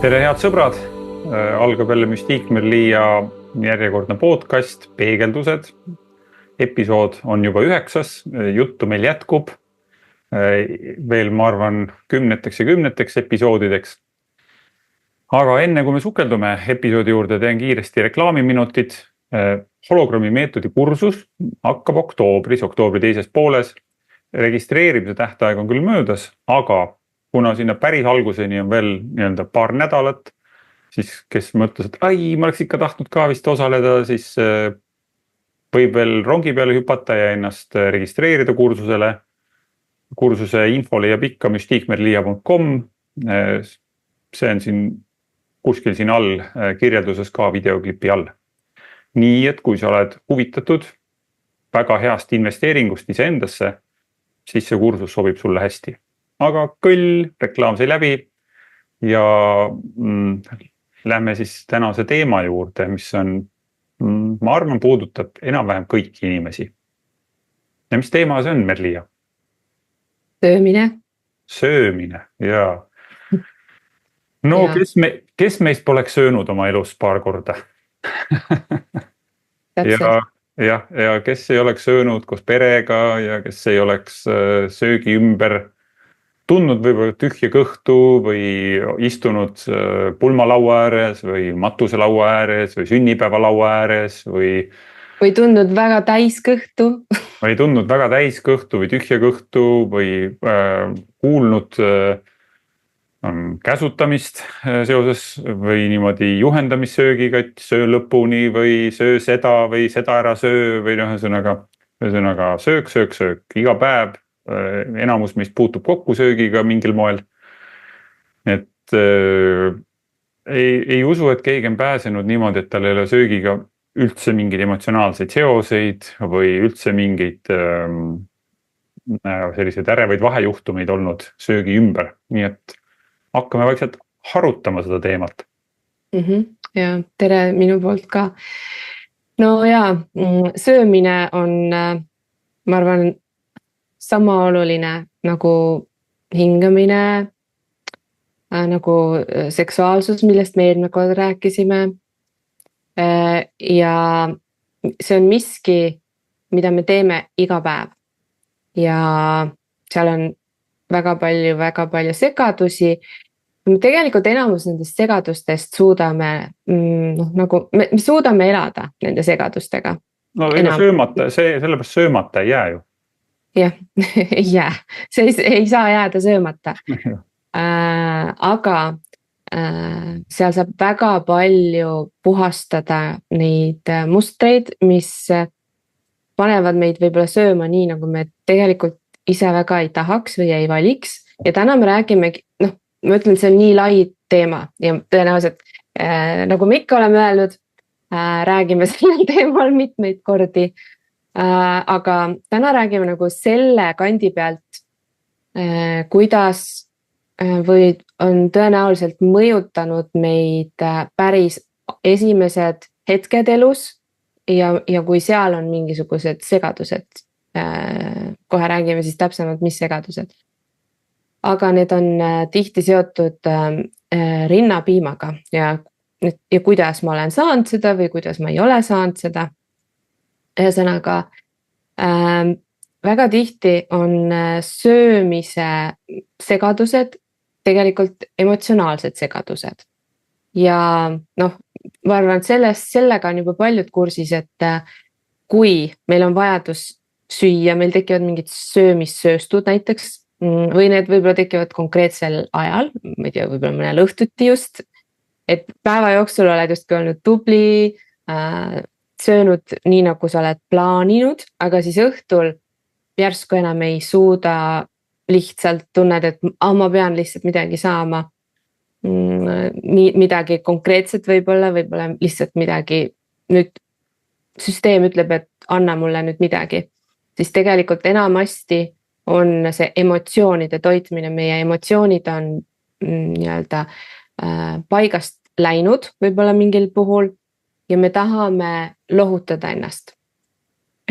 Tere, head sõbrad! Algab jälle Mystique Merli ja järjekordne podcast Peegeldused. Episood on juba 9. Juttu meil jätkub. Veel, ma arvan, kümneteks episoodideks. Aga enne kui me sukeldume episoodi juurde, teen kiiresti reklaamiminutid. Hologrammi meetodi kursus hakkab oktoobris, oktoobri teises pooles. Registreerimise tähtaeg on küll möödas, aga kuna sinna päris alguseni on veel paar nädalat, siis kes mõtles, et ma oleks ikka tahtnud ka vist osaleda, siis võib veel rongi peale hüpata ja ennast registreerida kursusele. Kursuse info leiab ikka mystiquemerlia.com. See on siin kuskil siin all kirjelduses ka videoklipi all. Nii, et kui sa oled huvitatud väga heast investeeringust iseendasse, siis see kursus sobib sulle hästi. Aga küll reklaam sai läbi ja lähme siis tänase teema juurde, mis on, ma arvan, puudutab enam-vähem kõiki inimesi. Ja mis teema see on, Merlia? Söömine. Söömine, jaa. No, kes meist poleks söönud oma elus paar korda? ja kes ei oleks söönud koos perega ja kes ei oleks söögi ümber tundnud võib-olla tühja kõhtu või istunud pulmalaua ääres või matuselaua ääres või sünnipäevalaua ääres või tundnud väga täiskõhtu. Või tundnud väga täiskõhtu või tühja kõhtu või kuulnud käsutamist seoses või niimoodi juhendamissöögiga, et söö lõpuni või söö seda ära söö või ühesõnaga söök, iga päev. Enamus meist puutub kokku söögiga mingil moel. Et ei usu, et keegi on pääsenud niimoodi, et tal ei ole söögiga üldse mingeid emotsionaalseid seoseid või üldse mingeid selliseid ärevaid vahejuhtumeid olnud söögi ümber. Nii et hakkame vaikselt harutama seda teemat. Ja tere minu poolt ka. No ja, söömine on, ma arvan, sama oluline nagu hingamine, nagu seksuaalsus, millest me eelmine kord rääkisime. Ja see on miski, mida me teeme iga päev. Ja seal on väga palju segadusi. Me tegelikult enamus nendest segadustest suudame, me suudame elada nende segadustega. No söömata, sellepärast söömata ei jää ju. Jah, ei jää. See ei saa jääda söömata. Aga seal saab väga palju puhastada neid mustreid, mis panevad meid võib-olla sööma nii, nagu me tegelikult ise väga ei tahaks või ei valiks. Ja täna me räägime, ma ütlen, see on nii lai teema ja tõenäoliselt, nagu me ikka oleme öelnud, räägime sellel teemal mitmeid kordi. Aga täna räägime nagu selle kandi pealt, kuidas või on tõenäoliselt mõjutanud meid päris esimesed hetked elus ja kui seal on mingisugused segadused. Kohe räägime siis täpsemalt, mis segadused. Aga need on tihti seotud rinnapiimaga ja kuidas ma olen saanud seda või kuidas ma ei ole saanud seda. Ühesõnaga, väga tihti on söömise segadused tegelikult emotsionaalsed segadused. Ja ma arvan, et sellega on juba paljud kursis, et kui meil on vajadus süüa, meil tekivad mingid söömissööstud näiteks, või need võib-olla tekivad konkreetsel ajal, ma ei tea, võib-olla mõnel õhtuti just, et päeva jooksul oled just olnud tubli, söönud nii, nagu sa oled plaaninud, aga siis õhtul järsku enam ei suuda, lihtsalt tunned, et ma pean lihtsalt midagi saama, midagi konkreetset võib-olla lihtsalt midagi, nüüd süsteem ütleb, et anna mulle nüüd midagi, siis tegelikult enamasti on see emotsioonide toitmine, meie emotsioonid on nii-öelda paigast läinud võib-olla mingil puhul ja me tahame lohutada ennast.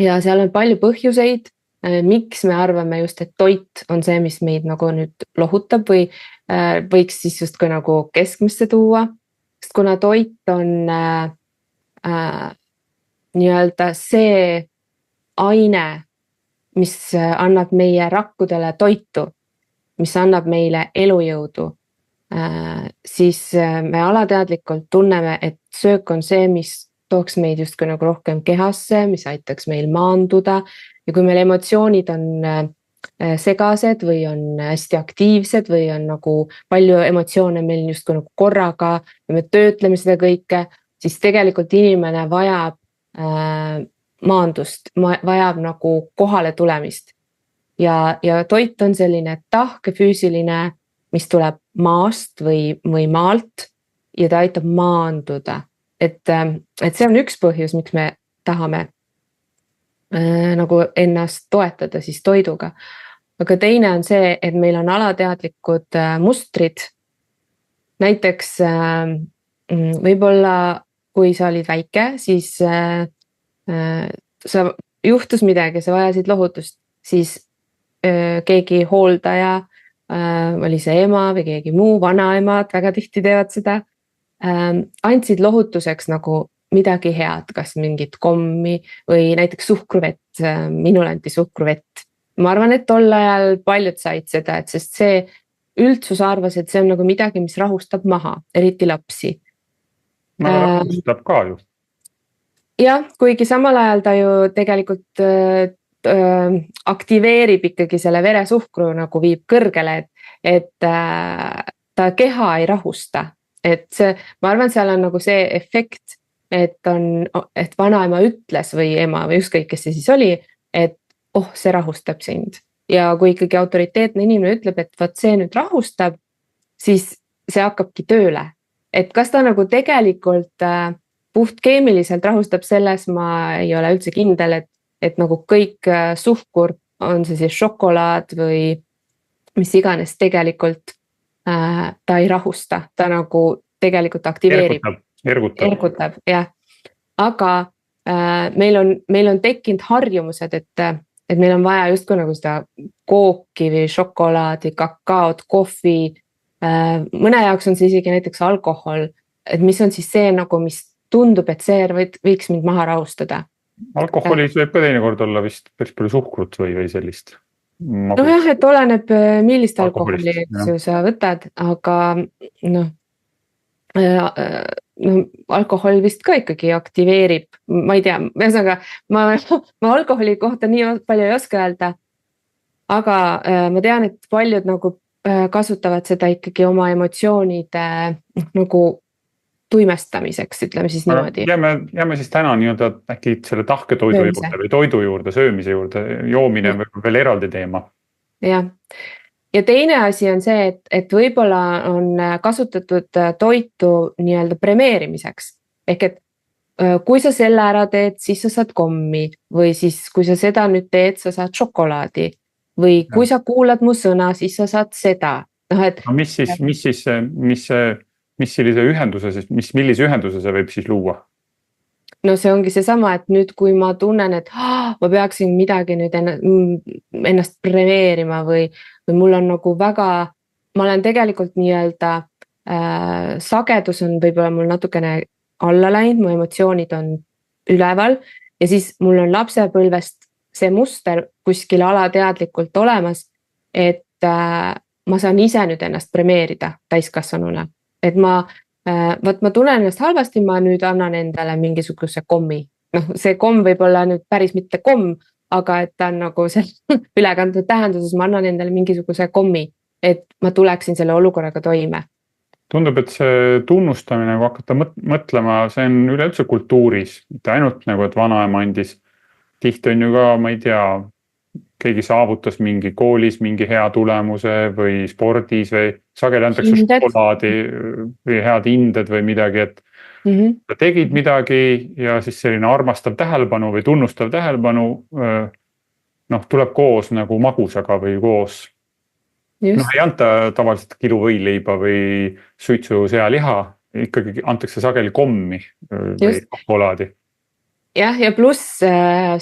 Ja seal on palju põhjuseid, miks me arvame just, et toit on see, mis meid nagu nüüd lohutab või võiks siis justkui nagu keskmisse tuua. Sest kuna toit on nii-öelda see aine, mis annab meie rakkudele toitu, mis annab meile elujõudu, siis me alateadlikult tunneme, et söök on see, mis tooks meid justkui nagu rohkem kehasse, mis aitaks meil maanduda ja kui meil emotsioonid on segased või on hästi aktiivsed või on nagu palju emotsioone meil justkui nagu korraga ja me töötleme seda kõike, siis tegelikult inimene vajab maandust, vajab nagu kohale tulemist. Ja toit on selline tahke füüsiline, mis tuleb maast või maalt ja ta aitab maanduda. Et see on üks põhjus, miks me tahame nagu ennast toetada siis toiduga. Aga teine on see, et meil on alateadlikud mustrid. Näiteks võib-olla kui sa olid väike, siis sa juhtus midagi, sa vajasid lohutust, siis keegi hooldaja, oli see ema või keegi muu, vanaemad väga tihti teevad seda, andsid lohutuseks nagu midagi head, kas mingit kommi või näiteks suhkruvett, minul anti suhkruvett. Ma arvan, et tol ajal paljud said seda, et sest see üldsus arvas, et see on nagu midagi, mis rahustab maha, eriti lapsi. Rahustab ka ju. Jah, kuigi samal ajal ta ju tegelikult aktiveerib ikkagi selle veresuhkru nagu viib kõrgele, et ta keha ei rahusta. Et see, ma arvan, seal on nagu see efekt, et vanaema ütles või ema või ükskõik, kes see siis oli, et see rahustab sind. Ja kui ikkagi autoriteetne inimene ütleb, et vaat see nüüd rahustab, siis see hakkabki tööle. Et kas ta nagu tegelikult puht keemiliselt rahustab, selles ma ei ole üldse kindel, et nagu kõik suhkur, on see siis šokolaad või mis iganes tegelikult ta ei rahusta, ta nagu tegelikult aktiveerib. Ergutab, jah. Aga meil on tekkinud harjumused, et meil on vaja justkui nagu seda kooki või šokolaadi, kakaod, kohvi. Mõne jaoks on see isegi näiteks alkohol, et mis on siis see nagu, mis tundub, et see võiks mind maha rahustada. Alkoholis võib ka teinekord olla vist päris palju suhkrut või sellist. Jah, et oleneb millist alkoholi sa võtad, aga alkohol vist ka ikkagi aktiveerib, ma ei tea, ühesõnaga, ma alkoholi kohta nii palju ei oska öelda, aga ma tean, et paljud nagu kasutavad seda ikkagi oma emotsioonide nagu tuimestamiseks, ütleme siis niimoodi. Jääme siis täna nii-öelda äkki selle tahke toidu juurde või toidu juurde, söömise juurde, joomine on veel eraldi teema. Jah. Ja teine asi on see, et võib-olla on kasutatud toitu nii-öelda premeerimiseks. Ehk et kui sa selle ära teed, siis sa saad kommi või siis kui sa seda nüüd teed, sa saad šokolaadi või kui sa kuulad mu sõna, siis sa saad seda. Mis sellise ühenduse, millise ühenduse see võib siis luua? No see ongi seesama, et nüüd kui ma tunnen, et ma peaksin midagi nüüd ennast premeerima või mul on nagu väga, ma olen tegelikult nii-öelda sagedus on võib-olla mul natukene alla läinud, mu emotsioonid on üleval ja siis mul on lapsepõlvest see muster kuskil alateadlikult olemas, et ma saan ise nüüd ennast premeerida täiskasvanuna. Et ma tunnen ennast halvasti, ma nüüd annan endale mingisuguse kommi. See komm võib olla nüüd päris mitte komm, aga et ta on nagu see ülekantud tähenduses, ma annan endale mingisuguse kommi, et ma tuleksin selle olukorraga toime. Tundub, et see tunnustamine, kui hakata mõtlema, see on üleüldse kultuuris, mitte ainult nagu, et vanaema andis. Tihti on ju ka, ma ei tea, keegi saavutas mingi koolis mingi hea tulemuse või spordis või sageli antakse šokolaadi või head hinded või midagi, et sa tegid midagi ja siis selline armastav tähelepanu või tunnustav tähelepanu tuleb koos nagu magusaga või koos. Ei anta tavaliselt kilo võileiba või suitsu sealiha, ikkagi antakse sageli kommi või šokolaadi. Jah, ja pluss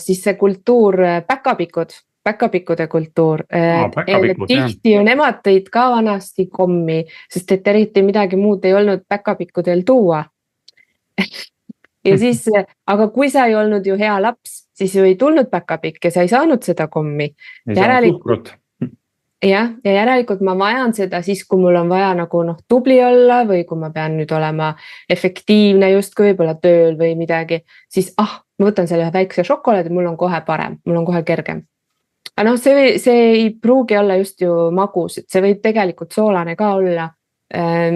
siis see kultuur päkapikud. päkapikkude kultuur. Päkapikud, jah. Tihti ju nemad tõid ka vanasti kommi, sest et eriti midagi muud ei olnud päkapikkudel tuua. Ja siis, aga kui sa ei olnud ju hea laps, siis ju ei tulnud päkapikk ja sa ei saanud seda kommi. Ei saanud suhkrut. Ja järelikult ma vajan seda siis, kui mul on vaja nagu tubli olla või kui ma pean nüüd olema efektiivne justkui võib-olla tööl või midagi, siis ma võtan selle väikse šokolaadi, mul on kohe parem, mul on kohe kergem. Aga see ei pruugi olla just ju magus, et see võib tegelikult soolane ka olla,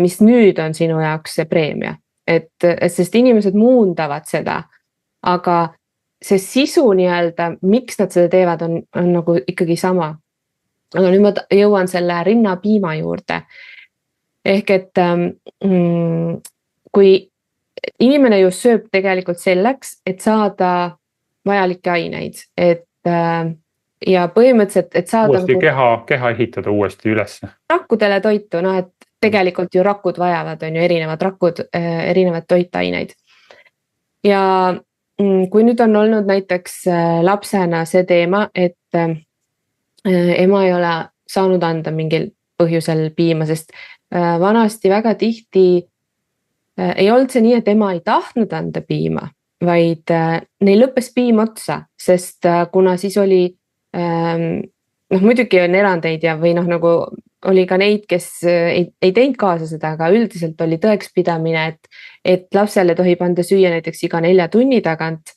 mis nüüd on sinu jaoks see preemia. Sest inimesed muundavad seda, aga see sisu nii-öelda, miks nad seda teevad, on nagu ikkagi sama. Aga nüüd ma jõuan selle rinnapiima juurde. Ehk et kui inimene just sööb tegelikult selleks, et saada vajalikke aineid, ja põhimõtteliselt, et saada uuesti keha ehitada uuesti üles. Rakkudele toitu, et tegelikult ju rakud vajavad, on ju erinevad rakud, erinevad toitaineid. Ja kui nüüd on olnud näiteks lapsena see teema, et ema ei ole saanud anda mingil põhjusel piima, sest vanasti väga tihti ei olnud see nii, et ema ei tahtnud anda piima, vaid neil lõppes piim otsa, sest kuna siis oli, muidugi on erandeid ja või nagu oli ka neid, kes ei teinud kaasa seda, aga üldiselt oli tõekspidamine, et lapsele tohib anda süüa näiteks iga 4 tunni tagant.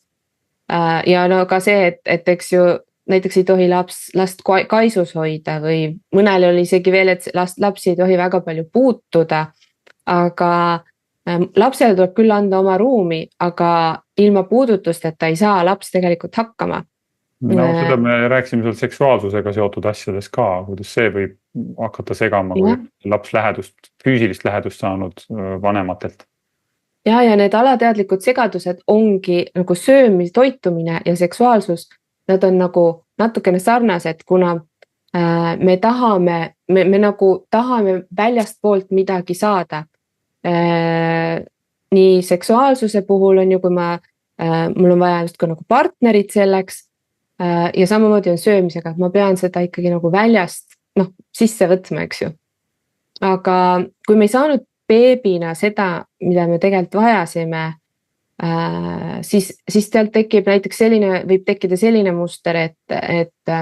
Ja ka see, et eks ju näiteks ei tohi last kaisus hoida või mõnel oli isegi veel, et lapsi ei tohi väga palju puutuda, aga lapsele tuleb küll anda oma ruumi, aga ilma puudutusteta ei saa laps tegelikult hakkama. No seda me rääksime seal seksuaalsusega seotud asjades ka, kuidas see võib hakata segama, kui laps füüsilist lähedust saanud vanematelt. Ja need alateadlikud segadused ongi nagu söömis, toitumine ja seksuaalsus, nad on nagu natukene sarnased, kuna me nagu tahame väljast poolt midagi saada. Nii seksuaalsuse puhul on ju, kui mul on vaja just ka nagu partnerit selleks ja samamoodi on söömisega, et ma pean seda ikkagi nagu väljast sisse võtma, eks ju. Aga kui me ei saanud beebina seda, mida me tegelikult vajasime, siis tealt võib tekkida selline muster, et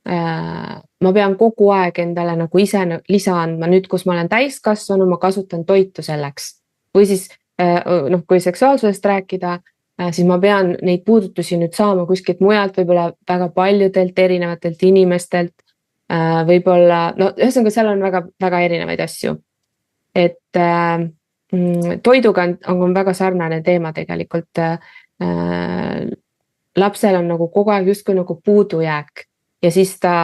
ma pean kogu aeg endale nagu ise lisa andma. Nüüd, kus ma olen täiskasvanu, ma kasutan toitu selleks. Või siis, kui seksuaalsusest rääkida, siis ma pean neid puudutusi nüüd saama kuskilt mujalt, võib-olla väga paljudelt erinevatelt inimestelt, võib-olla, ühesõnaga seal on väga, väga erinevaid asju. Et toiduga on väga sarnane teema tegelikult. Lapsel on nagu kogu aeg justkui nagu puudujääk ja siis ta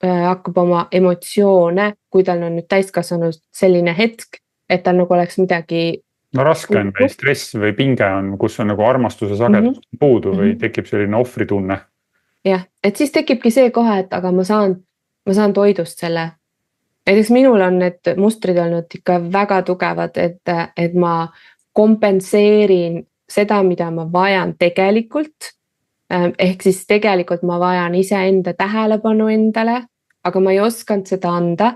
hakkab oma emotsioone, kui tal on nüüd täiskasvanud selline hetk, et tal nagu oleks midagi. No raske on või stress või pinge on, kus on nagu armastuse sagedus puudu või tekib selline ohvritunne. Jah, et siis tekibki see kohe, et aga ma saan toidust selle. Näiteks minul on need mustrid olnud ikka väga tugevad, et ma kompenseerin seda, mida ma vajan tegelikult. Ehk siis tegelikult ma vajan iseenda tähelepanu endale, aga ma ei osanud seda anda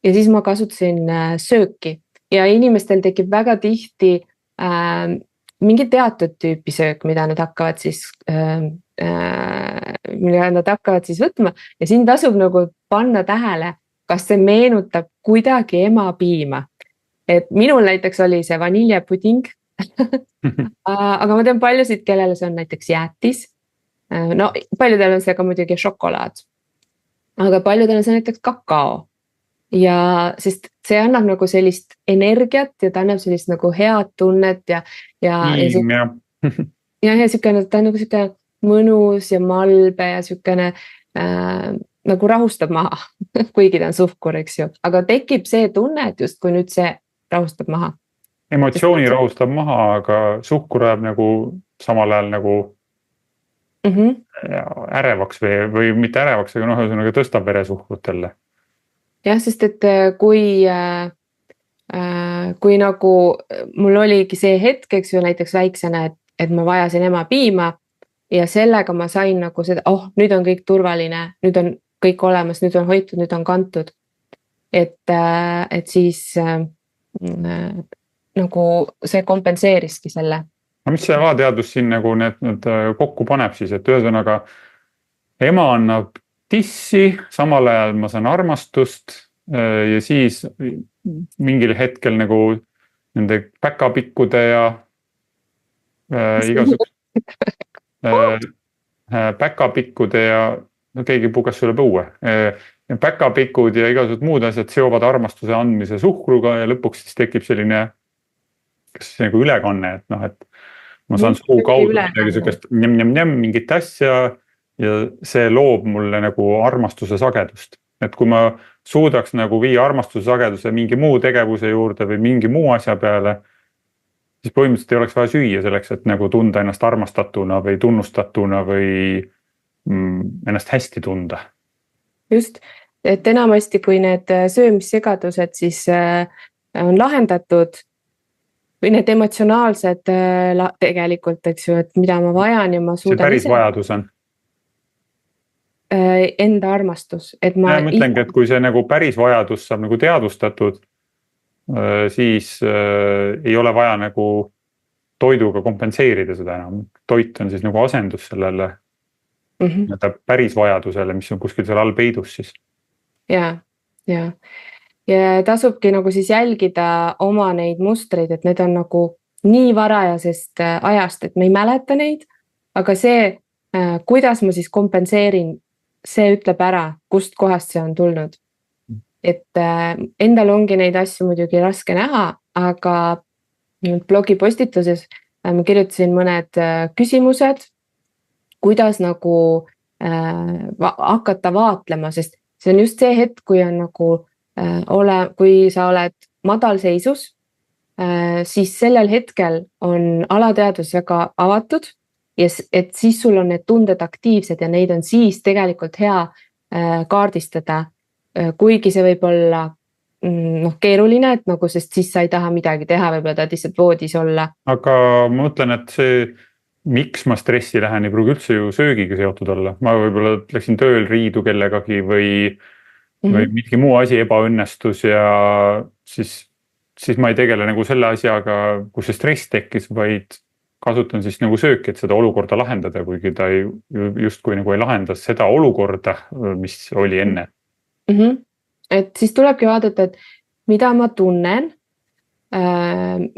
ja siis ma kasutasin sööki ja inimestel tekib väga tihti mingi teatud tüüpi söök, mida nad hakkavad siis võtma ja siin tasub nagu panna tähele, kas see meenutab kuidagi ema piima. Et minul näiteks oli see vaniljepuding, aga ma tean paljusid, kellele see on näiteks jäätis. No paljudel on see ka muidugi šokolaad, aga paljudel on see näiteks kakao. Ja sest see annab nagu sellist energiat ja ta annab sellist nagu head tunnet ja sükene, ta on nagu sükene mõnus ja malbe ja sükene nagu rahustab maha, kuigi ta on suhkur, eks ju. Aga tekib see tunne, et just kui nüüd see rahustab maha. Emotsiooni rahustab maha, aga suhkur ajab nagu samal ajal nagu ärevaks või mitte ärevaks, aga ühesõnaga tõstab veresuhkrut jälle. Jah, sest et kui nagu mul oligi see hetk, eks ju, näiteks väiksena, et ma vajasin ema piima ja sellega ma sain nagu seda, nüüd on kõik turvaline, nüüd on kõik olemas, nüüd on hoitud, nüüd on kantud. Et siis nagu see kompenseeriski selle. No mis see alateadvus siin nagu need kokku paneb siis, et ühesõnaga ema annab tissi, samal ajal ma saan armastust ja siis mingil hetkel nagu nende päkapikkude ja päkapikkude ja no keegi pugas sulle põue. Päkapikud ja igasugused muud asjad seovad armastuse andmise suhkruga ja lõpuks siis tekib selline kas nagu ülekanne, et noh, et ma saan suu kaudu midagi sellist mingit asja ja see loob mulle nagu armastuse sagedust. Et kui ma suudaks nagu viia armastuse sageduse mingi muu tegevuse juurde või mingi muu asja peale, siis põhimõtteliselt ei oleks vaja süüa selleks, et nagu tunda ennast armastatuna või tunnustatuna või ennast hästi tunda. Just, et enamasti kui need söömissegadused siis on lahendatud või need emotsionaalsed tegelikult, eks ju, et mida ma vajan ja ma suudan see päris vajadus on? Enda armastus. Et ma mõtlengi, et kui see nagu päris vajadus saab nagu teadvustatud, siis ei ole vaja nagu toiduga kompenseerida seda enam. Toit on siis nagu asendus sellele päris vajadusele, mis on kuskil seal all peidus siis. Ja tasubki nagu siis jälgida oma neid mustreid, et need on nagu nii varajasest ajast, et me ei mäleta neid, aga see, kuidas ma siis kompenseerin, see ütleb ära, kust kohast see on tulnud. Et endal ongi neid asju muidugi raske näha, aga blogipostituses ma kirjutasin mõned küsimused, kuidas nagu hakata vaatlema, sest see on just see hetk, kui on nagu kui sa oled madalseisus, siis sellel hetkel on alateadvus väga avatud ja et siis sul on need tunded aktiivsed ja neid on siis tegelikult hea kaardistada, kuigi see võib olla keeruline, et nagu, sest siis sa ei taha midagi teha, võib-olla tahad lihtsalt voodis olla. Aga ma mõtlen, et see, miks ma stressi lähen, ei pruugi üldse ju söögiga seotud olla. Ma võib-olla läksin tööl riidu kellegagi või mingi muu asi ebaõnnestus ja siis ma ei tegele nagu selle asjaga, kus see stress tekkis, vaid kasutan siis nagu sööki, et seda olukorda lahendada, kuigi ta justkui nagu ei lahenda seda olukorda, mis oli enne. Et siis tulebki vaadata, et mida ma tunnen,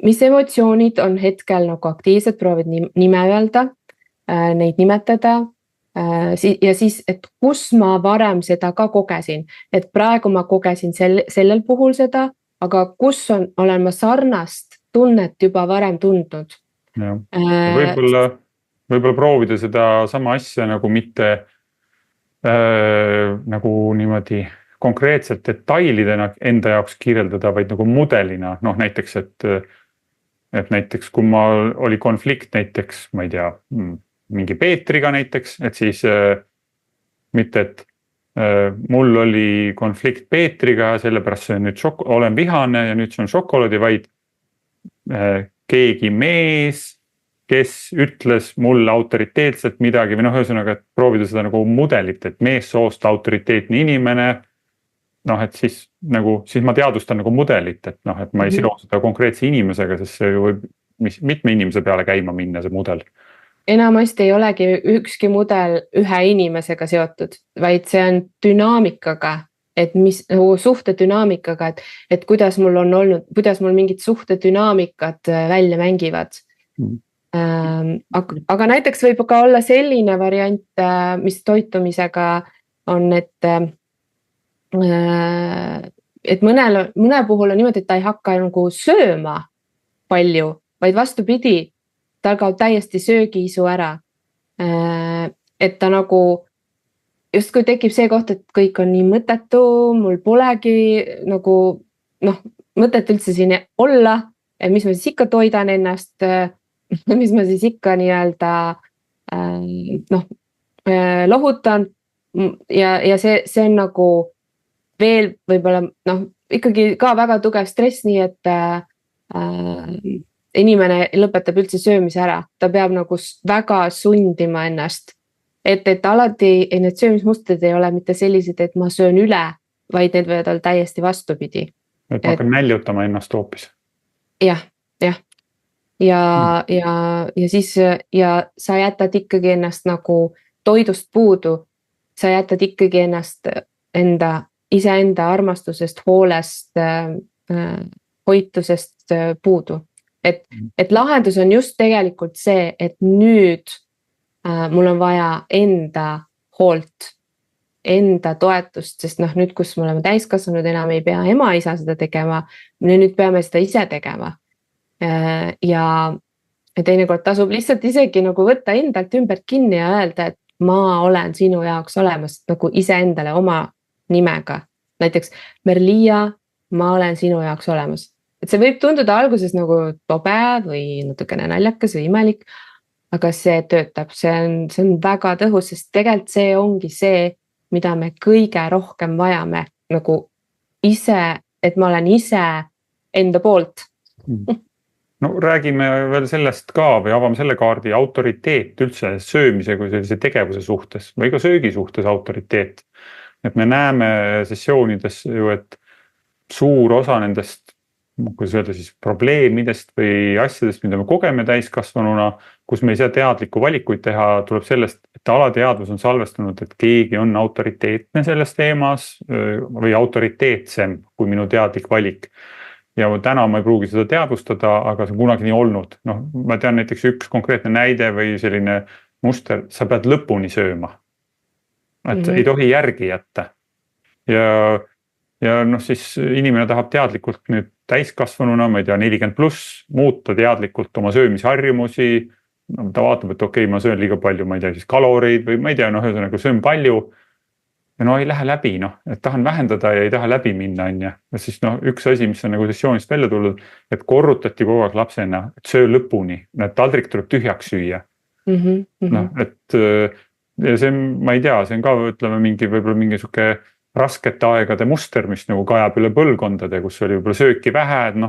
mis emotsioonid on hetkel nagu aktiivsed, proovid nime öelda, neid nimetada. Ja siis, et kus ma varem seda ka kogesin, et praegu ma kogesin sellel puhul seda, aga kus olen ma sarnast tunnet juba varem tundnud. Võib-olla proovida seda sama asja nagu mitte nagu niimoodi konkreetselt detailidena enda jaoks kirjeldada, vaid nagu mudelina, näiteks, et näiteks kui ma oli konflikt näiteks, ma ei tea, mingi Peetriga näiteks, et siis mitte, et mul oli konflikt Peetriga, sellepärast see nüüd olen vihane ja nüüd see on šokolaadi, vaid keegi mees, kes ütles mulle autoriteetselt midagi või ühesõnaga, et proovida seda nagu mudelit, et meessoost autoriteetne inimene, et siis ma teadvustan nagu mudelit, et ma ei seo seda konkreetse inimesega, sest see võib mitme inimese peale käima minna, see mudel. Enamasti ei olegi ükski mudel ühe inimesega seotud, vaid see on dünaamikaga, et mis suhtedünaamikaga, et kuidas mul on olnud, kuidas mul mingid suhtedünaamikad välja mängivad. Aga näiteks võib ka olla selline variant, mis toitumisega on, et mõne puhul on niimoodi, et ta ei hakka nagu sööma palju, vaid vastupidi, tal kaob täiesti söögiisu ära. Et ta nagu, just kui tekib see koht, et kõik on nii mõttetu, mul polegi nagu, mõtet üldse siin olla, mis ma siis ikka toidan ennast, mis ma siis ikka nii-öelda lohutan ja see on nagu veel võib-olla ikkagi ka väga tugev stress, nii inimene lõpetab üldse söömise ära, ta peab nagu väga sundima ennast. Et alati need söömismustrid ei ole mitte sellised, et ma söön üle, vaid need võivad olla täiesti vastupidi. Et ma hakkan näljutama ennast hoopis. Jah. Ja siis ja sa jätad ikkagi ennast nagu toidust puudu, sa jätad ikkagi ennast iseenda armastusest, hoolest, hoitusest puudu. Et lahendus on just tegelikult see, et nüüd mul on vaja enda hoolt, enda toetust, sest nüüd, kus me oleme täiskasvanud, enam ei pea ema-isa seda tegema, me nüüd peame seda ise tegema. Ja teinekord tasub lihtsalt isegi nagu võtta endalt ümbert kinni ja öelda, et ma olen sinu jaoks olemas nagu iseendale oma nimega. Näiteks Merlia, ma olen sinu jaoks olemas. Et see võib tunduda alguses nagu tobe või natukene naljakas või imelik, aga see töötab, see on väga tõhus, sest tegelikult see ongi see, mida me kõige rohkem vajame nagu ise, et ma olen ise enda poolt. No räägime veel sellest ka või avame selle kaardi autoriteet üldse söömise kui sellise tegevuse suhtes või ka söögi suhtes autoriteet. Et me näeme sessioonides ju, et suur osa nendest, kuidas öelda siis probleemidest või asjadest, mida me kogeme täiskasvanuna, kus me ei saa teadlikku valikuid teha, tuleb sellest, et alateadvus on salvestanud, et keegi on autoriteetne selles teemas või autoriteetsem kui minu teadlik valik. Ja täna ma ei pruugi seda teadvustada, aga see on kunagi nii olnud. Ma tean näiteks üks konkreetne näide või selline muster, sa pead lõpuni sööma. Et ei tohi järgi jätta. Ja siis inimene tahab teadlikult nüüd täiskasvanuna, ma ei tea, 40+, muuta teadlikult oma söömisharjumusi. Ta vaatab, et okei, ma söön liiga palju, ma ei tea, siis kaloreid või ma ei tea, ühesõnaga söön palju. Ja ei lähe läbi, et tahan vähendada ja ei taha läbi minna. Ja siis üks asi, mis on nagu sessioonist välja tulnud, et korrutati kogu aeg lapsena, et söö lõpuni, et taldrik tuleb tühjaks süüa. Et see, ma ei tea, see on ka, ütleme, võib-olla mingi suke raskete aegade muster, mis nagu kajab üle põlvkondade, kus oli võib-olla sööki vähe, et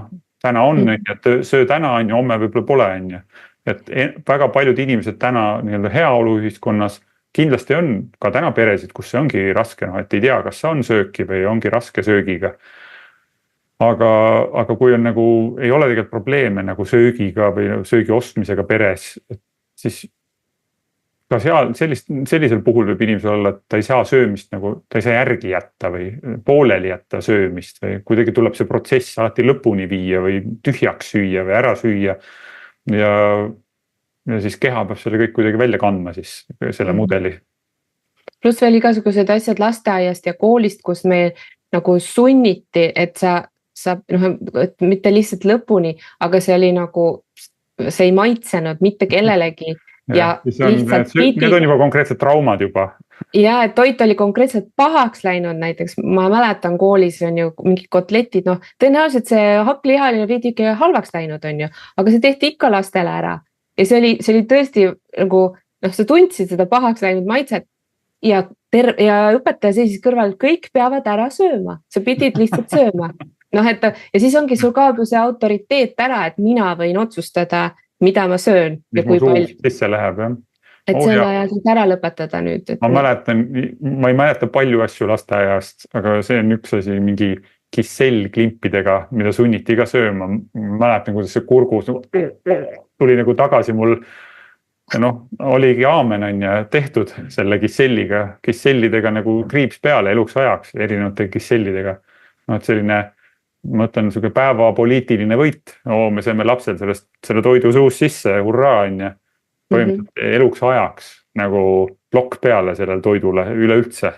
täna on, et söö täna on ja homme võib-olla pole. Et väga paljud inimesed täna nii-öelda heaolu ühiskonnas kindlasti on ka täna peresid, kus see ongi raske, et ei tea, kas see on sööki või ongi raske söögiga. Aga kui on nagu, ei ole tegelikult probleeme nagu söögiga või söögi ostmisega peres, siis ka sellisel puhul võib inimesel olla, et ta ei saa söömist nagu, ta ei saa järgi jätta või pooleli jätta söömist või kuidagi tuleb see protsess alati lõpuni viia või tühjaks süüa või ära süüa. Ja siis keha peab selle kõik kuidagi välja kandma siis selle mudeli. Pluss veel igasugused asjad lasteaiast ja koolist, kus me nagu sunniti, et sa et mitte lihtsalt lõpuni, aga see oli nagu, see ei maitsenud mitte kellelegi. Need on juba konkreetsed traumad juba. Ja, et toit oli konkreetselt pahaks läinud näiteks. Ma mäletan koolis on ju mingi kotletid, tõenäoliselt see hakkliha oli veidi halvaks läinud on ju, aga see tehti ikka lastele ära. Ja see oli tõesti nagu, sa tundsid seda pahaks läinud maitset ja õpetaja seisis kõrval, kõik peavad ära sööma, sa pidid lihtsalt sööma. Ja siis ongi sul kaob see autoriteet ära, et mina võin otsustada, mida ma söön ja kui palju. Sisse läheb, jah. Et see on vaja ära lõpetada nüüd. Ma ei mäleta palju asju lasteaiast, aga see on üks asi mingi kissellklimpidega, mida sunniti ka sööma. Mäletan, kuidas see kurgus tuli nagu tagasi mul, oligi aamen on ja tehtud selle kissellidega nagu kriips peale eluks ajaks, erinevate kissellidega. Et selline, ma ütlen, päeva poliitiline võit, me saime lapsel selle toidu suus sisse, hurraa on ja põhimõtteliselt eluks ajaks nagu plokk peale sellele toidule üleüldse.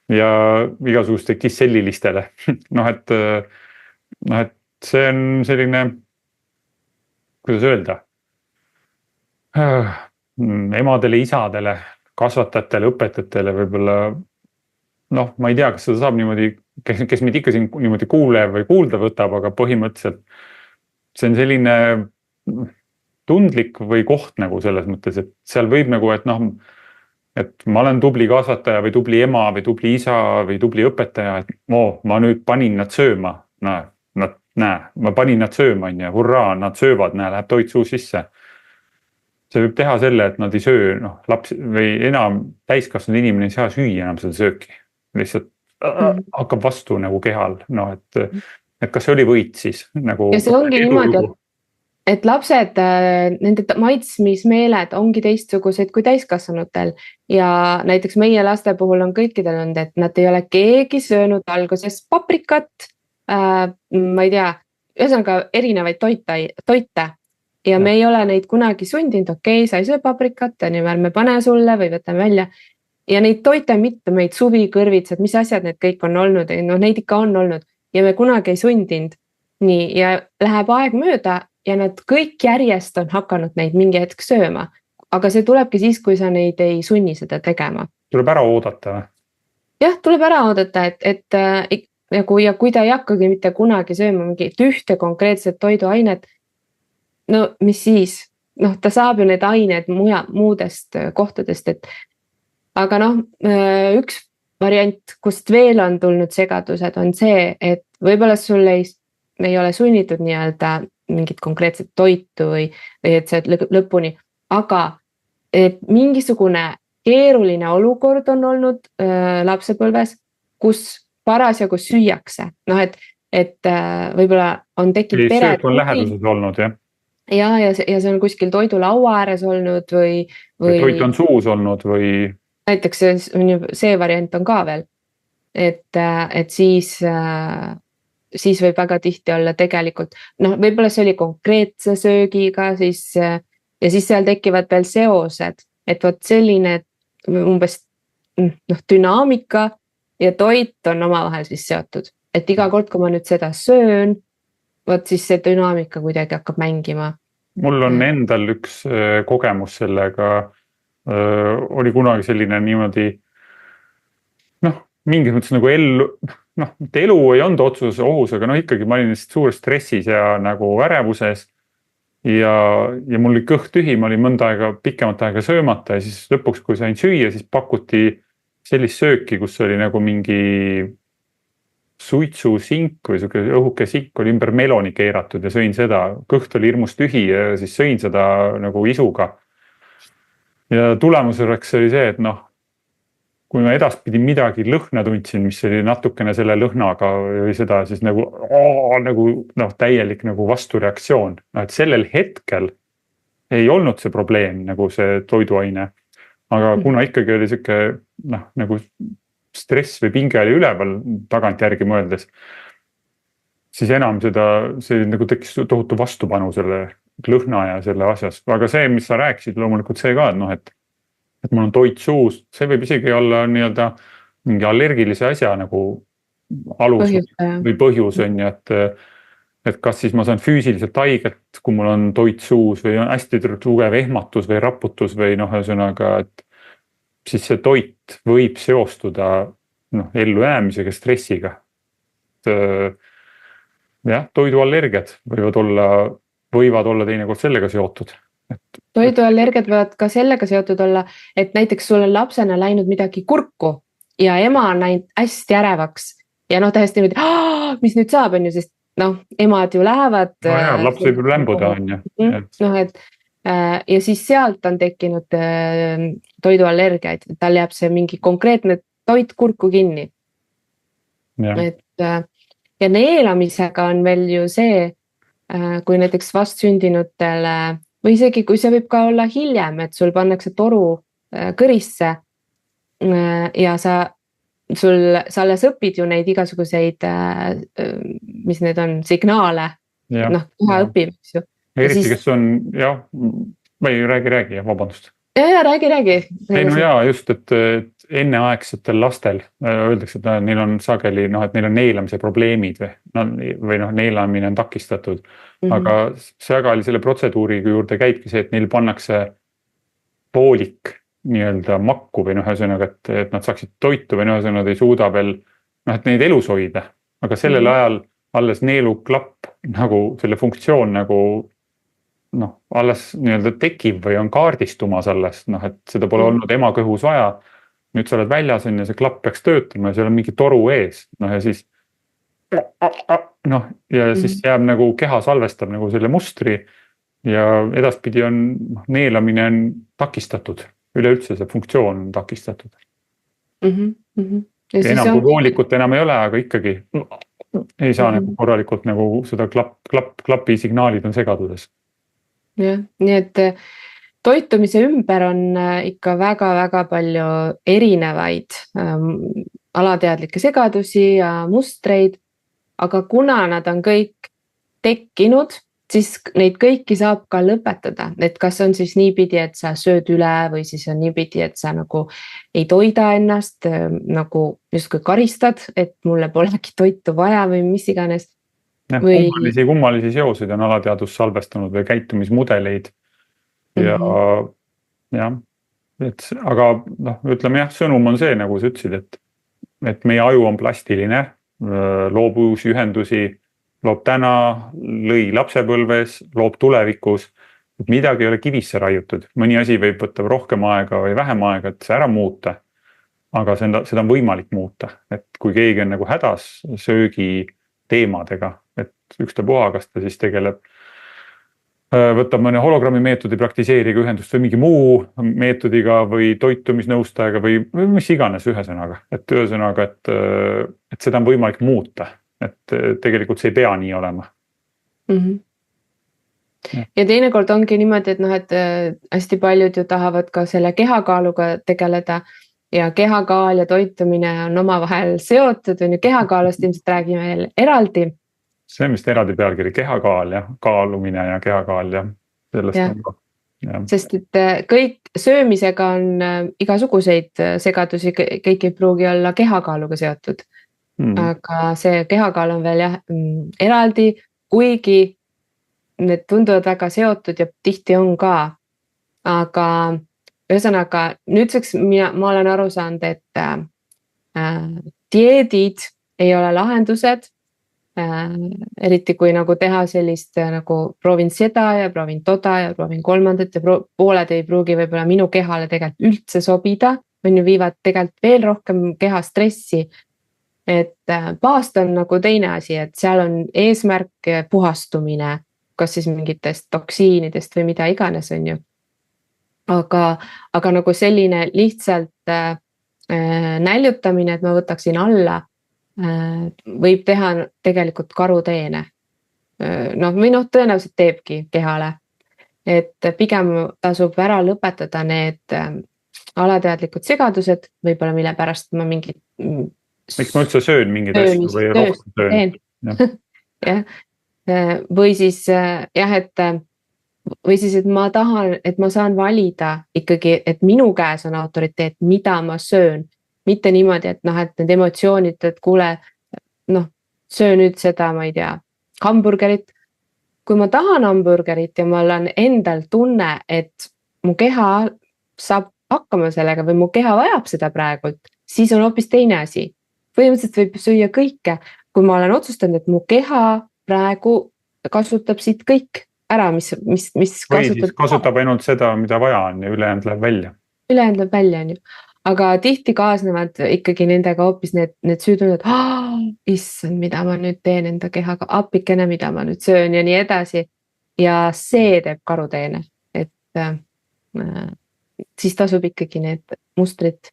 Ja igasuguste kissellilistele. Et see on selline, kuidas öelda, emadele, isadele, kasvatajatele, õpetajatele võib-olla, ma ei tea, kas seda saab niimoodi, kes meid ikka siin niimoodi kuulev või kuulda võtab, aga põhimõtteliselt see on selline tundlik või koht nagu selles mõttes, et seal võib nagu, et ma olen tubli kasvataja või tubli ema või tubli isa või tubli õpetaja, et ma nüüd panin nad sööma. näe, ma panin nad sööma, on ju, hurraa, nad söövad, näe, läheb toit suus sisse. See võib teha selle, et nad ei söö, noh, laps või enam täiskasvanud inimene ei saa süüa enam seda sööki. Lihtsalt hakkab vastu nagu kehal, noh, et kas see oli võit siis nagu. Ja see ongi niimoodi, et lapsed, nende maitsmismeeled ongi teistsugused kui täiskasvanutel ja näiteks meie laste puhul on kõikidel olnud, et nad ei ole keegi söönud alguses paprikat, ma ei tea, ühesõnaga erinevaid toite ja me ei ole neid kunagi sundinud, okei, sa ei söö paprikat, nii ärme pane sulle või võtame välja ja neid toite mitmeid suvikõrvitsad, mis asjad need kõik on olnud, no neid ikka on olnud ja me kunagi ei sundinud. Nii, ja läheb aeg mööda ja nad kõik järjest on hakanud neid mingi hetk sööma, aga see tulebki siis, kui sa neid ei sunni seda tegema. Tuleb ära oodata või? Jah, tuleb ära oodata, ja kui ta ei hakkagi mitte kunagi sööma mingit ühte konkreetset toiduainet, no mis siis? Noh, ta saab ju need ained muudest kohtadest, aga noh, üks variant, kust veel on tulnud segadused, on see, et võib-olla sul ei ole sunnitud nii-öelda mingit konkreetset toitu või et see lõpuni, aga et mingisugune keeruline olukord on olnud lapsepõlves, kus parasjagu süüakse. Noh, et võib-olla on tekkinud pere. Söök on läheduses olnud, jah? Ja see on kuskil toidulaua ääres olnud või toit on suus olnud või. Näiteks see variant on ka veel, et siis võib väga tihti olla tegelikult, noh, võib-olla see oli konkreetse söögiga ja siis seal tekivad veel seosed, et vot selline umbes dünaamika ja toit on omavahel siis seotud, et iga kord, kui ma nüüd seda söön, vot siis see dünaamika kuidagi hakkab mängima. Mul on endal üks kogemus sellega, oli kunagi selline niimoodi, noh, mingis mõttes nagu elu ei olnud otsus ohus, aga ikkagi ma olin suures stressis ja nagu värevuses ja mul oli kõht tühi, ma olin mõnda aega, pikemat aega söömata ja siis lõpuks, kui sain süüa, siis pakuti sellist sööki, kus oli nagu mingi suitsusink või õhuke sink oli ümber meloni keeratud ja sõin seda, kõht oli hirmus tühi ja siis sõin seda nagu isuga. Ja tulemuseks oli see, et noh, kui ma edaspidi midagi lõhna tundsin, mis oli natukene selle lõhnaga või seda, siis nagu täielik nagu vastureaktsioon. Et sellel hetkel ei olnud see probleem nagu see toiduaine, aga kuna ikkagi oli siuke nagu stress või pinge oli üleval tagantjärgi mõeldes, siis enam see nagu tekkis tohutu vastupanu selle lõhna ja selle asjas. Aga see, mis sa rääkisid, loomulikult see ka, et mul on toit suus, see võib isegi olla nii-öelda mingi allergilise asja nagu alus või põhjus on ju, et kas siis ma saan füüsiliselt haiget, kui mul on toit suus või on hästi tugev ehmatus või raputus või ühesõnaga, et siis see toit võib seostuda ellujäämisega, stressiga. Jah, toiduallergiad võivad olla teinekord sellega seotud. Toiduallergiad võivad ka sellega seotud olla, et näiteks sul on lapsena läinud midagi kurku ja ema on läinud hästi ärevaks ja täiesti niimoodi, mis nüüd saab, on ju, sest emad ju lähevad. Laps võib ju lämbuda, on ju. Ja siis sealt on tekkinud toiduallergiaid, tal jääb see mingi konkreetne toit kurku kinni. Ja neelamisega on veel ju see, kui näiteks vastsündinutele või isegi kui see võib ka olla hiljem, et sul pannakse toru kõrisse ja sa alles õpid ju neid igasuguseid, mis need on, signaale, kohe õpib, eks ju. Eriti, kes on, jah, või räägi, vabandust. Ja, räägi. Ei, just, et enneaegsetel lastel öeldakse, et neil on sageli, et neil on neelamise probleemid või neelamine on takistatud. Aga sageli selle protseduuri juurde käibki see, et neil pannakse poolik nii-öelda makku või ühesõnaga, et nad saaksid toitu või ühesõnaga nad ei suuda veel, et neid elus hoida. Aga sellel ajal alles neeluklapp nagu selle funktsioon nagu alles nii-öelda tekib või on kaardistumas alles, et seda pole olnud ema kõhus vaja. Nüüd sa oled väljas ja see klapp peaks töötama ja seal on mingi toru ees. Ja siis noh, ja siis jääb nagu keha salvestab nagu selle mustri ja edaspidi on neelamine on takistatud, üleüldse see funktsioon on takistatud. Ja enam kui hoolikut enam ei ole, aga ikkagi ei saa nagu korralikult nagu seda klapi signaalid on segaduses. Jah, nii et toitumise ümber on ikka väga-väga palju erinevaid alateadlikke segadusi ja mustreid, aga kuna nad on kõik tekkinud, siis neid kõiki saab ka lõpetada, et kas on siis niipidi, et sa sööd üle või siis on niipidi, et sa nagu ei toida ennast, nagu justkui karistad, et mulle polegi toitu vaja või mis iganes. Kummalisi seoseid on alateadus salvestanud või käitumismudeleid ja jah, aga ütleme jah, sõnum on see, nagu sa ütlesid, et meie aju on plastiline, loob uusi ühendusi, loob täna, lõi lapsepõlves, loob tulevikus, et midagi ei ole kivisse raiutud. Mõni asi võib võtta rohkem aega või vähem aega, et see ära muuta, aga seda on võimalik muuta. Et kui keegi on nagu hädas söögi teemadega, et ükstapuha, kas ta siis tegeleb, võtab mõne hologrammi meetodi praktiseeriga ühendust või mingi muu meetodiga või toitumisnõustajaga või mis iganes ühesõnaga. Et ühesõnaga, et seda on võimalik muuta. Et tegelikult see ei pea nii olema. Ja teinekord ongi niimoodi, et hästi paljud ju tahavad ka selle kehakaaluga tegeleda ja kehakaal ja toitumine on omavahel seotud, on ju kehakaalust ilmselt räägime eraldi. See on vist eraldi pealkiri, kehakaal ja kaalumine ja kehakaal ja sellest on ka. Sest et kõik söömisega on igasuguseid segadusi, kõik ei pruugi olla kehakaaluga seotud. Aga see kehakaal on veel eraldi, kuigi need tunduvad väga seotud ja tihti on ka. Aga ühesõnaga, nüüdseks ma olen aru saanud, et dieedid ei ole lahendused, eriti kui nagu teha sellist nagu proovin seda ja proovin toda ja proovin kolmandat ja pooled ei pruugi võib-olla minu kehale tegelikult üldse sobida, on ju viivad tegelikult veel rohkem keha stressi. Et paast on nagu teine asi, et seal on eesmärk puhastumine, kas siis mingitest toksiinidest või mida iganes on ju. Aga nagu selline lihtsalt näljutamine, et ma võtaksin alla, võib teha tegelikult karuteene. Või tõenäoliselt teebki kehale. Et pigem tasub ära lõpetada need alateadlikud segadused, võib-olla mille pärast ma mingid miks ma üldse söön mingeid asju või rohkem söön? Või siis et ma tahan, et ma saan valida ikkagi, et minu käes on autoriteet, mida ma söön. Mitte niimoodi, et need emotsioonid, et kuule, söö nüüd seda, ma ei tea, hamburgerit. Kui ma tahan hamburgerit ja mul on endal tunne, et mu keha saab hakkama sellega või mu keha vajab seda praegult, siis on hoopis teine asi. Põhimõtteliselt võib süüa kõike, kui ma olen otsustanud, et mu keha praegu kasutab siit kõik ära, mis kasutab ainult seda, mida vaja on ja ülejäänud läheb välja. Ülejäänud läheb välja, on ju. Aga tihti kaasnevad ikkagi nendega hoopis need süütunded, issand, mida ma nüüd teen enda kehaga, appikene, mida ma nüüd söön ja nii edasi. Ja see teeb karuteene, et siis tasub ikkagi need mustrid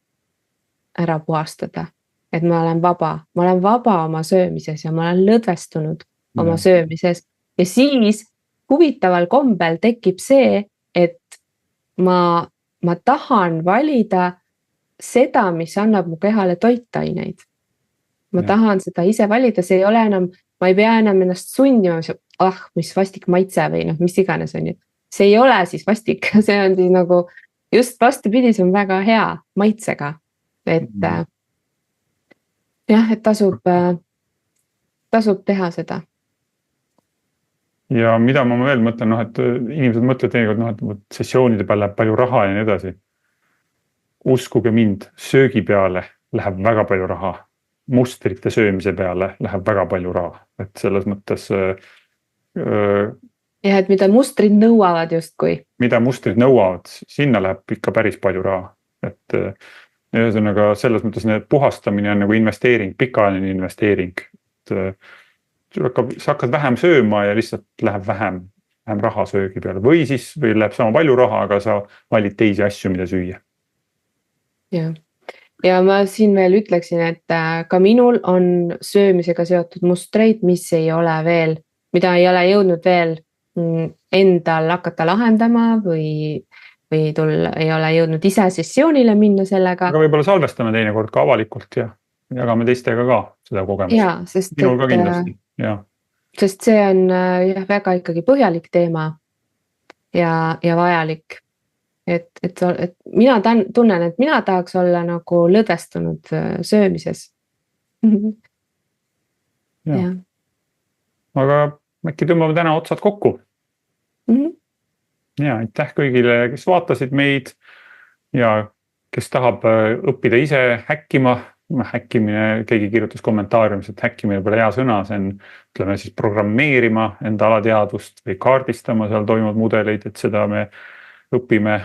ära puhastada. Et ma olen vaba oma söömises ja ma olen lõdvestunud oma söömises. Ja siis huvitaval kombel tekib see, et ma tahan valida seda, mis annab mu kehale toitaineid. Ma tahan seda ise valida, see ei ole enam, ma ei pea enam ennast sundima, mis vastik maitse või mis iganes on ju. See ei ole siis vastik, see on siis nagu just vastupidi, see on väga hea maitsega, et et tasub teha seda. Ja mida ma veel mõtlen, et inimesed mõtlevad teinekord, et sessioonide peal läheb palju raha ja nii edasi. Uskuge mind, söögi peale läheb väga palju raha. Mustrite söömise peale läheb väga palju raha. Et selles mõttes... et mida mustrid nõuavad justkui. Mida mustrid nõuavad, sinna läheb ikka päris palju raha. Et ühesõnaga selles mõttes puhastamine on nagu investeering, pikaajaline investeering. sa hakkad vähem sööma ja lihtsalt läheb vähem raha söögi peale või läheb sama palju raha, aga sa valid teisi asju, mida süüa. Ja ma siin veel ütleksin, et ka minul on söömisega seotud mustreid, mida ei ole jõudnud veel endal hakata lahendama või ei ole jõudnud ise sessioonile minna sellega. Aga võib-olla salvestame teinekord ka avalikult ja jagame teistega ka seda kogemust. Jaa, minul ka kindlasti, jah. Sest see on väga ikkagi põhjalik teema ja vajalik. Et mina tunnen, et mina tahaks olla nagu lõdvestunud söömises. Ja. Aga äkki tõmbame täna otsad kokku. Ja aitäh kõigile, kes vaatasid meid ja kes tahab õppida ise häkkima. Häkkimine, keegi kirjutas kommentaariumis, et häkkimine pole hea sõna, see on, ütleme siis programmeerima enda alateadvust või kaardistama seal toimuvad mudeleid, et seda me õpime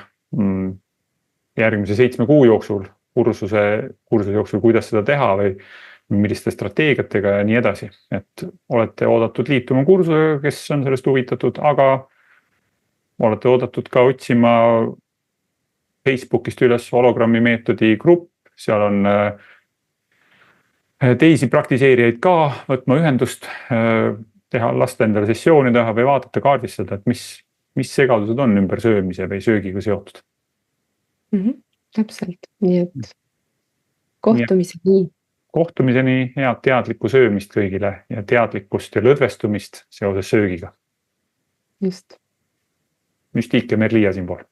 järgmise 7 kuu jooksul, kursuse jooksul, kuidas seda teha või milliste strateegiatega ja nii edasi. Et olete oodatud liituma kursusega, kes on sellest huvitatud, aga olete oodatud ka otsima Facebookist üles hologrammi meetodi grupp, seal on teisi praktiseerijaid ka, võtma ühendust, lasta endale sessiooni teha või vaadata kaardistada, et mis segadused on ümber söömise või söögiga seotud. Täpselt, nii et kohtumiseni. Kohtumiseni, head teadlikku söömist kõigile ja teadlikkust ja lõdvestumist seoses söögiga. Just. Müstiik ja Merliia siinpool.